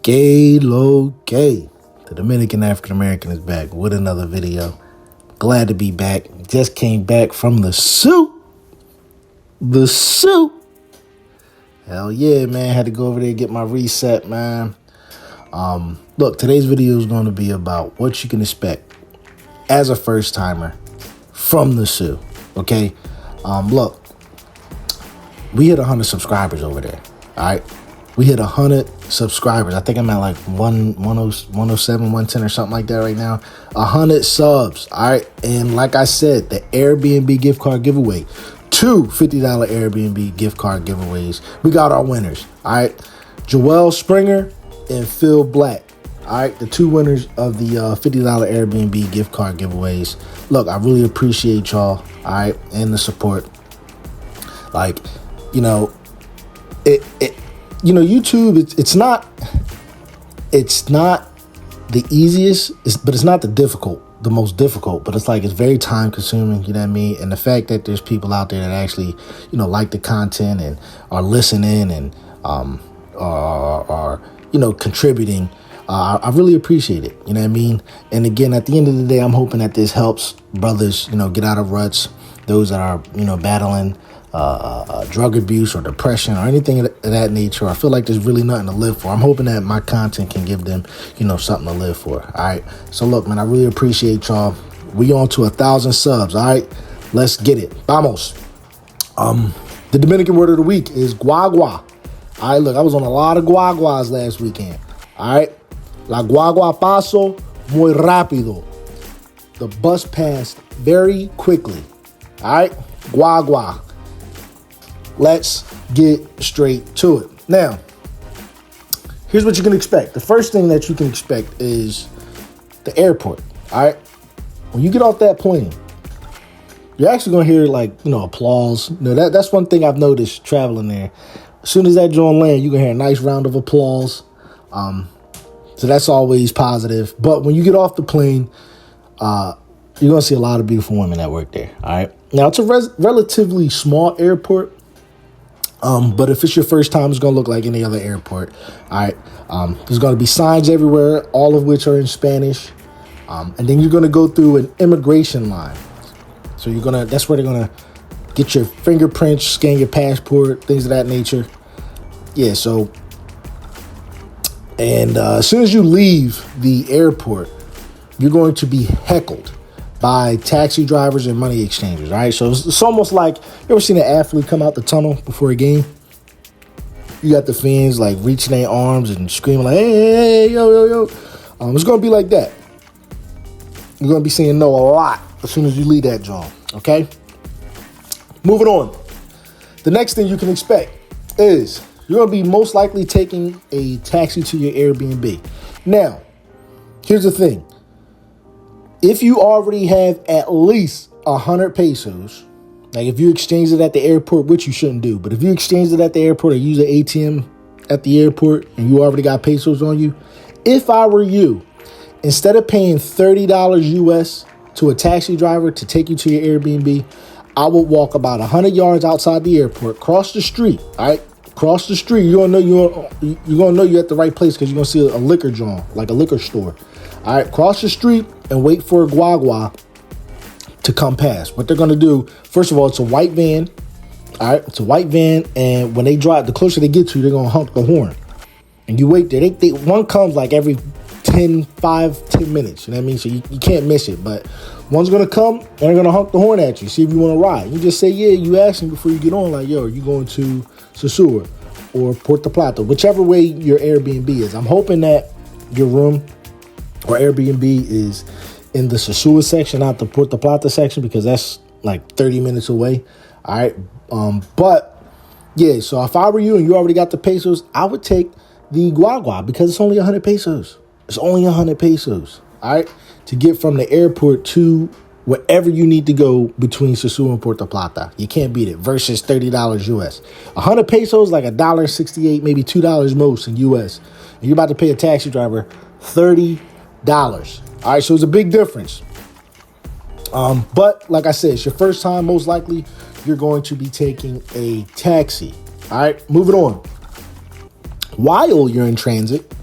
Gay low gay. The Dominican African American is back with another video. Glad to be back. Just came back from the soup. The soup. Hell yeah, man. Had to go over there and get my reset, man. Look, today's video is going to be about what you can expect as a first timer from the soup. Okay. Look, we hit 100 subscribers over there. All right. We hit 100 subscribers. I think I'm at like 107, 110 or something like that right now. 100 subs. All right. And like I said, the Airbnb gift card giveaway. 2 $50 Airbnb gift card giveaways. We got our winners. All right. Joel Springer and Phil Black. All right. The 2 winners of the $50 Airbnb gift card giveaways. Look, I really appreciate y'all. All right. And the support. Like, YouTube, it's not the easiest, but it's not the most difficult, but it's very time consuming, you know what I mean? And the fact that there's people out there that actually, like the content and are listening and are contributing, I really appreciate it, you know what I mean? And again, at the end of the day, I'm hoping that this helps brothers, get out of ruts, those that are, battling drug abuse or depression or anything of that nature. I feel like there's really nothing to live for. I'm hoping that my content can give them, something to live for. All right. So look, man, I really appreciate y'all. We on to 1,000 subs. All right. Let's get it. Vamos. The Dominican word of the week is guagua. All right. Look, I was on a lot of guaguas last weekend. All right. La guagua paso muy rápido. The bus passed very quickly. All right. Guagua. Let's get straight to it. Now, here's what you can expect. The first thing that you can expect is the airport. All right. When you get off that plane, you're actually going to hear applause. That's one thing I've noticed traveling there. As soon as that joint land, you're going to hear a nice round of applause. So that's always positive. But when you get off the plane, you're going to see a lot of beautiful women that work there. All right. Now, it's a relatively small airport. But if it's your first time, it's going to look like any other airport. All right. There's going to be signs everywhere, all of which are in Spanish. And then you're going to go through an immigration line. So that's where they're going to get your fingerprints, scan your passport, things of that nature. Yeah. So, and as soon as you leave the airport, you're going to be heckled by taxi drivers and money exchangers, all right? So it's almost like, you ever seen an athlete come out the tunnel before a game? You got the fans reaching their arms and screaming hey, yo. It's going to be like that. You're going to be seeing no a lot as soon as you leave that joint, okay? Moving on. The next thing you can expect is you're going to be most likely taking a taxi to your Airbnb. Now, here's the thing. If you already have at least 100 pesos, like if you exchange it at the airport, which you shouldn't do, but if you exchange it at the airport or use an ATM at the airport and you already got pesos on you, if I were you, instead of paying $30 US to a taxi driver to take you to your Airbnb, I would walk about 100 yards outside the airport, cross the street, all right? Cross the street. You're gonna know you're at the right place because you're gonna see a liquor joint, like a liquor store. All right, cross the street and wait for a guagua to come past. What they're going to do, first of all, it's a white van. All right, it's a white van. And when they drive, the closer they get to you, they're going to honk the horn. And you wait there. One comes every 10 minutes. You know what I mean? So you can't miss it. But one's going to come and they're going to honk the horn at you, see if you want to ride. You just say, yeah, you ask them before you get on, yo, are you going to Sosua or Puerto Plata, whichever way your Airbnb is. I'm hoping that your room or Airbnb is in the Sosua section, not the Puerto Plata section, because that's 30 minutes away. All right. But yeah, so if I were you and you already got the pesos, I would take the guagua because it's only 100 pesos. It's only 100 pesos. All right. To get from the airport to wherever you need to go between Sosua and Puerto Plata. You can't beat it versus $30 US. 100 pesos, like $1.68, maybe $2 most in US. And you're about to pay a taxi driver $30. All right, so it's a big difference. But like I said, it's your first time. Most likely, you're going to be taking a taxi. All right, moving on. While you're in transit,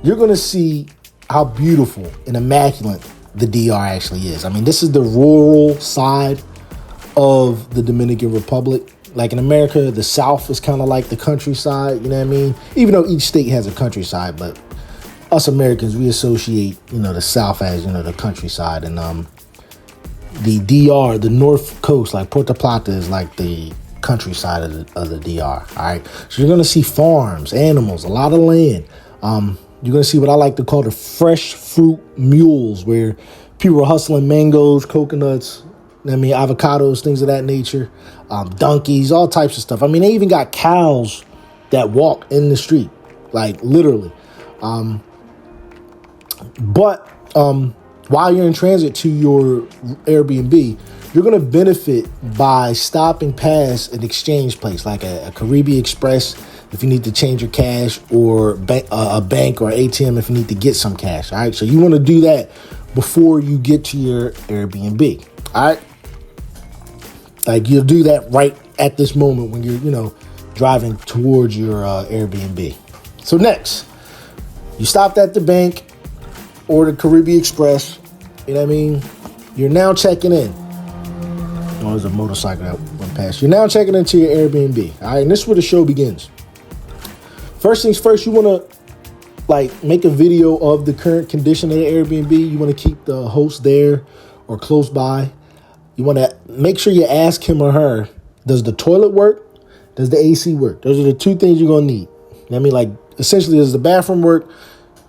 you're going to see how beautiful and immaculate the DR actually is. I mean, this is the rural side of the Dominican Republic. Like in America, the South is kind of like the countryside, you know what I mean? Even though each state has a countryside, but us Americans, we associate, the South as, the countryside. And the DR, the North Coast, like Puerto Plata is like the countryside of the DR, all right? So you're going to see farms, animals, a lot of land. You're going to see what I like to call the fresh fruit mules, where people are hustling mangoes, coconuts, avocados, things of that nature, donkeys, all types of stuff. I mean, they even got cows that walk in the street, like literally. But while you're in transit to your Airbnb, you're going to benefit by stopping past an exchange place like a Caribbean Express if you need to change your cash, or a bank or ATM if you need to get some cash. All right. So you want to do that before you get to your Airbnb. All right. Like you'll do that right at this moment when you're, driving towards your Airbnb. So next, you stopped at the bank or the Caribbean Express. You know what I mean? You're now checking in. Oh, there's a motorcycle that went past. You're now checking into your Airbnb. All right. And this is where the show begins. First things first, you want to make a video of the current condition of the Airbnb. You want to keep the host there or close by. You want to make sure you ask him or her, does the toilet work? Does the AC work? Those are the two things you're going to need. You know what I mean? Essentially, does the bathroom work?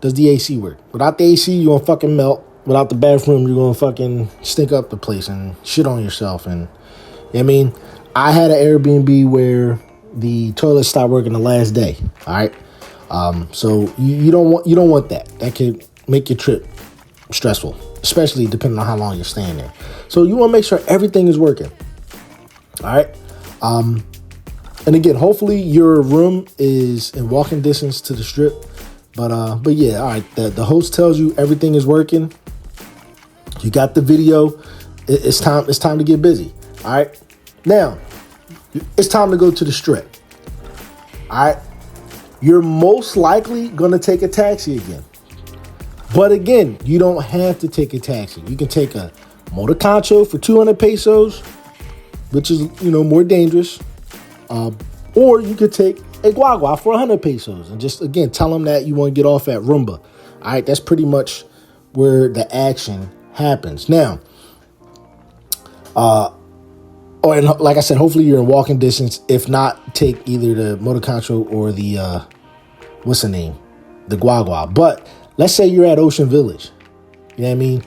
Does the AC work? Without the AC, you're going to fucking melt. Without the bathroom, you're going to fucking stink up the place and shit on yourself. And, you know what I mean? I had an Airbnb where the toilet stopped working the last day. All right. So you don't want that. That could make your trip stressful, especially depending on how long you're staying there. So you want to make sure everything is working. All right. And again, hopefully your room is in walking distance to the Strip. But yeah, all right. The host tells you everything is working. You got the video. It's time to get busy. All right. Now, it's time to go to the Strip. All right. You're most likely going to take a taxi again. But again, you don't have to take a taxi. You can take a motor concho for 200 pesos, which is, more dangerous. Or you could take a guagua for 100 pesos and just, again, tell them that you want to get off at Rumba. All right. That's pretty much where the action happens. Now, and like I said, hopefully you're in walking distance. If not, take either the motor concho or the, the guagua. But let's say you're at Ocean Village. You know what I mean?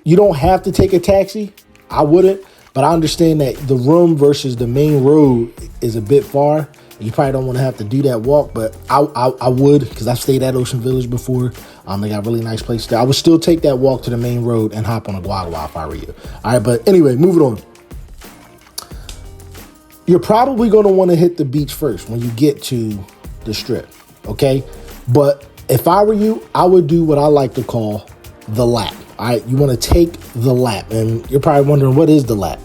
You don't have to take a taxi. I wouldn't. But I understand that the room versus the main road is a bit far. You probably don't want to have to do that walk. But I would, because I've stayed at Ocean Village before. They got really nice places there. I would still take that walk to the main road and hop on a guagua if I were you. All right. But anyway, moving on. You're probably going to want to hit the beach first when you get to the Strip, okay? But if I were you, I would do what I like to call the lap, all right? You want to take the lap, and you're probably wondering, what is the lap?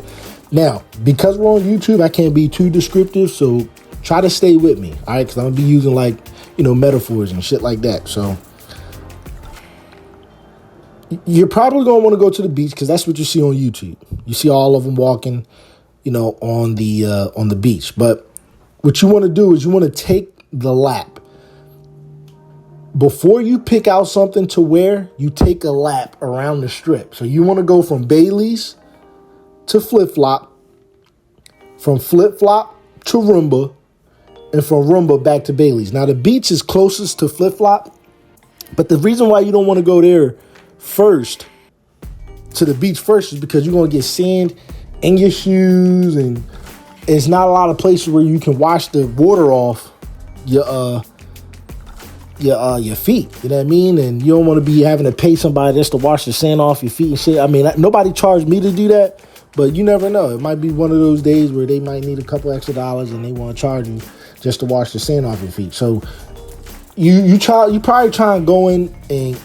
Now, because we're on YouTube, I can't be too descriptive, so try to stay with me, all right? Because I'm going to be using, metaphors and shit like that. So you're probably going to want to go to the beach because that's what you see on YouTube. You see all of them walking, on the beach. But what you want to do is you want to take the lap. Before you pick out something to wear, you take a lap around the Strip. So you want to go from Bailey's to flip-flop, from flip-flop to Rumba, and from Rumba back to Bailey's. Now, the beach is closest to flip-flop, but the reason why you don't want to go there first, to the beach first, is because you're going to get sand in your shoes, and it's not a lot of places where you can wash the water off your feet. You know what I mean? And you don't want to be having to pay somebody just to wash the sand off your feet and shit. I mean, nobody charged me to do that, but you never know. It might be one of those days where they might need a couple extra dollars and they want to charge you just to wash the sand off your feet. So you probably try and go in and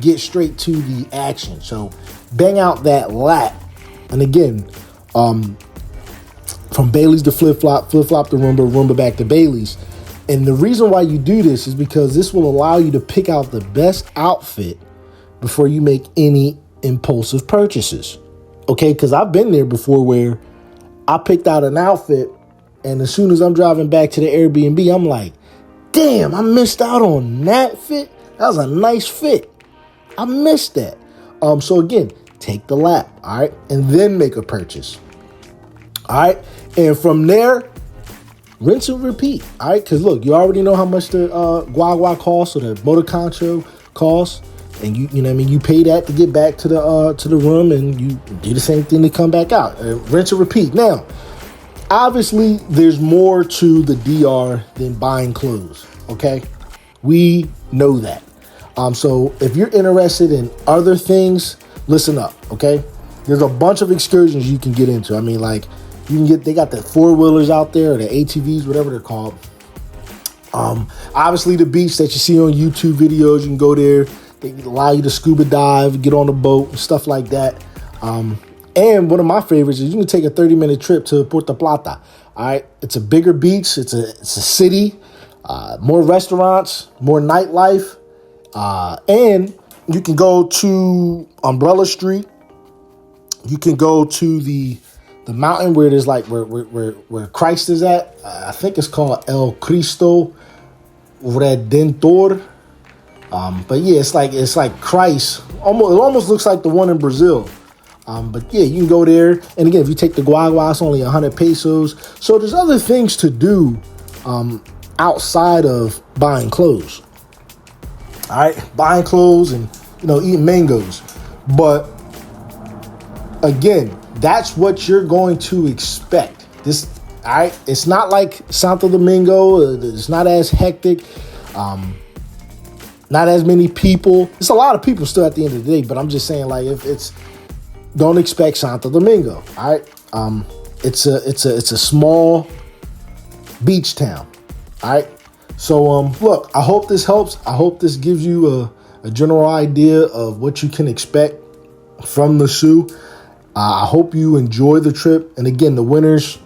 get straight to the action. So bang out that lap, and again, from Bailey's to flip-flop to Rumba back to Bailey's. And the reason why you do this is because this will allow you to pick out the best outfit before you make any impulsive purchases. Okay, because I've been there before where I picked out an outfit, and as soon as I'm driving back to the Airbnb, I'm like, damn, I missed out on that fit. That was a nice fit. I missed that. So again, take the lap, all right, and then make a purchase. All right, and from there, rinse and repeat. All right, because look, you already know how much the guagua costs or the motor concho costs, and you know what I mean. You pay that to get back to the room, and you do the same thing to come back out. Rinse and repeat. Now, obviously, there's more to the DR than buying clothes. Okay, we know that. So if you're interested in other things, listen up. Okay, there's a bunch of excursions you can get into. I mean, like. They got the 4-wheelers out there, or the ATVs, whatever they're called. Obviously the beach that you see on YouTube videos, you can go there. They allow you to scuba dive, get on a boat, and stuff like that. And one of my favorites is you can take a 30-minute trip to Puerto Plata. All right, it's a bigger beach. It's a city, more restaurants, more nightlife, and you can go to Umbrella Street. You can go to the mountain where there's like where Christ is at. I think it's called El Cristo Redentor. But yeah, it's like Christ. It almost looks like the one in Brazil. But yeah, you can go there. And again, if you take the guagua, it's only 100 pesos. So there's other things to do outside of buying clothes. All right, buying clothes and eating mangoes. But again, that's what you're going to expect. All right, it's not like Santo Domingo. It's not as hectic. Not as many people. It's a lot of people still at the end of the day, but I'm just saying, like, don't expect Santo Domingo. All right, it's a small beach town. All right, so look, I hope this helps. I hope this gives you a general idea of what you can expect from the Soo. I hope you enjoy the trip. And again, the winners,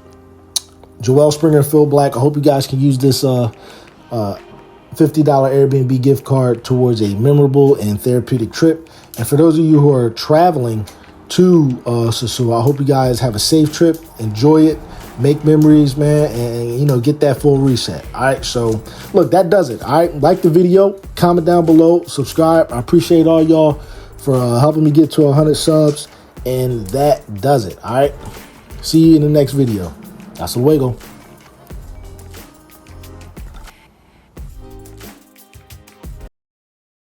Joel Springer and Phil Black, I hope you guys can use this $50 Airbnb gift card towards a memorable and therapeutic trip. And for those of you who are traveling to Sosua, I hope you guys have a safe trip, enjoy it, make memories, man, and get that full reset. All right, so look, that does it. All right, like the video, comment down below, subscribe. I appreciate all y'all for helping me get to 100 subs. And that does it. All right. See you in the next video. Hasta luego.